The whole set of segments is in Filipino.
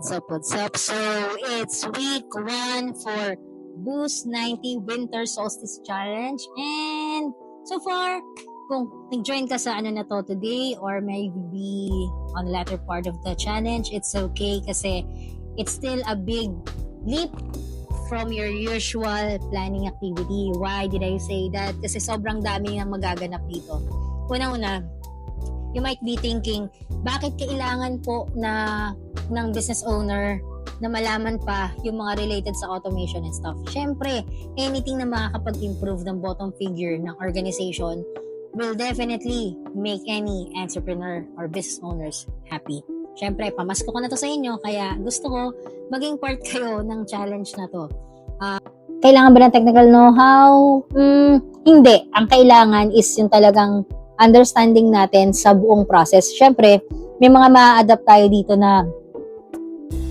What's up? So, it's week 1 for Boost 90 Winter Solstice Challenge. And so far, kung nag-join ka sa ano na to today or maybe on the latter part of the challenge, it's okay kasi it's still a big leap from your usual planning activity. Why did I say that? Kasi sobrang dami ng magaganap dito. Una-una, you might be thinking, bakit kailangan po ng business owner na malaman pa yung mga related sa automation and stuff? Syempre, anything na makakapag-improve ng bottom figure ng organization will definitely make any entrepreneur or business owners happy. Syempre, pamasko ko na to sa inyo, kaya gusto ko maging part kayo ng challenge na to. Kailangan ba ng technical know-how? Hindi. Ang kailangan is yung talagang understanding natin sa buong process. Syempre, may mga ma-adapt tayo dito na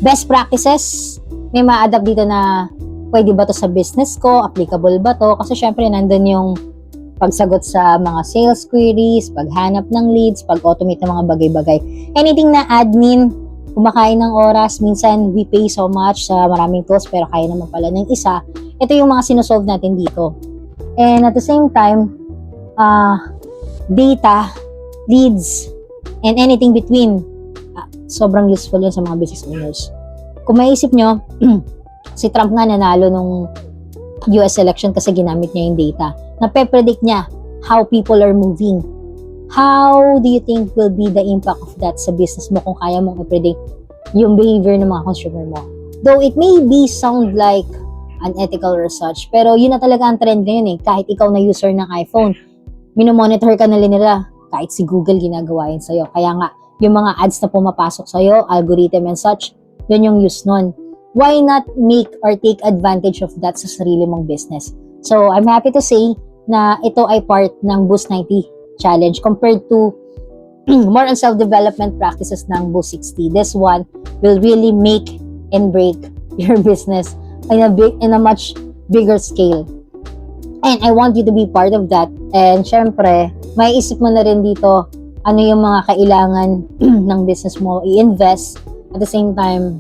best practices. May ma-adapt dito na pwede ba to sa business ko? Applicable ba to? Kasi syempre, nandun yung pagsagot sa mga sales queries, paghanap ng leads, pag-automate ng mga bagay-bagay. Anything na admin, kumakain ng oras, minsan we pay so much sa maraming tools pero kaya naman pala ng isa. Ito yung mga sinusolve natin dito. And at the same time, data, leads, and anything between, sobrang useful yun sa mga business owners. Kung maisip nyo, si Trump nga nanalo nung US election kasi ginamit niya yung data. Nape-predict niya how people are moving. How do you think will be the impact of that sa business mo kung kaya mong i-predict yung behavior ng mga consumer mo? Though it may be sound like unethical or such, pero yun na talaga ang trend ngayon eh. Kahit ikaw na user ng iPhone, minomonitor ka na nila. Kahit si Google ginagawa yun sa'yo. Kaya nga, yung mga ads na pumapasok sa'yo, algorithm and such, yun yung use nun. Why not make or take advantage of that sa sarili mong business? So, I'm happy to say na ito ay part ng Boost 90 Challenge compared to more on self-development practices ng Boost 60. This one will really make and break your business in a much bigger scale. And I want you to be part of that. And syempre, may isip mo na rin dito ano yung mga kailangan ng business mo i-invest. At the same time,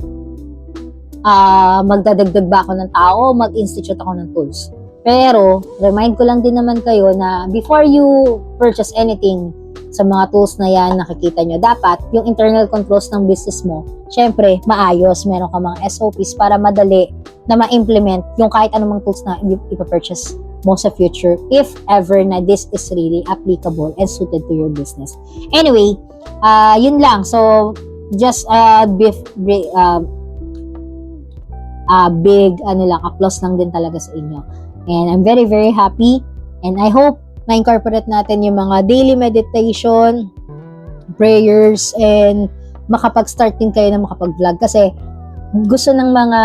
magdadagdag ba ako ng tao, mag-institute ako ng tools. Pero, remind ko lang din naman kayo na before you purchase anything sa mga tools na yan, nakikita nyo, dapat yung internal controls ng business mo, syempre, maayos. Meron ka mga SOPs para madali na ma-implement yung kahit anumang tools na ipapurchase mo sa future if ever na this is really applicable and suited to your business. Anyway, yun lang. So, just big applause lang din talaga sa inyo. And I'm very, very happy. And I hope na-incorporate natin yung mga daily meditation, prayers, and makapag-start din kayo na makapag-vlog. Kasi gusto ng mga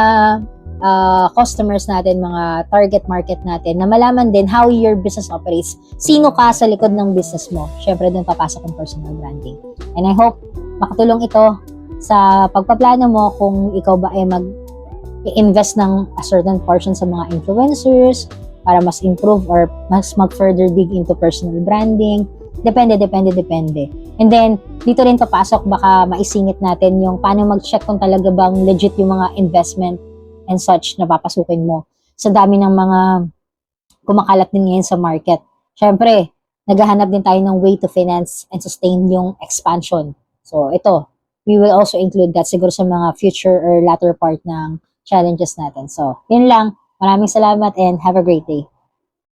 customers natin, mga target market natin, na malaman din how your business operates. Sino ka sa likod ng business mo? Syempre, doon papasok ang personal branding. And I hope makatulong ito sa pagpaplano mo kung ikaw ba ay mag-invest ng a certain portion sa mga influencers para mas improve or mas mag-further dig into personal branding. Depende. And then, dito rin papasok, baka maisingit natin yung paano mag-check kung talaga bang legit yung mga investment and such na papasukin mo. Sa dami ng mga kumakalat din ngayon sa market. Syempre, naghahanap din tayo ng way to finance and sustain yung expansion. So, ito, we will also include that siguro sa mga future or latter part ng challenges natin. So, yun lang. Maraming salamat and have a great day.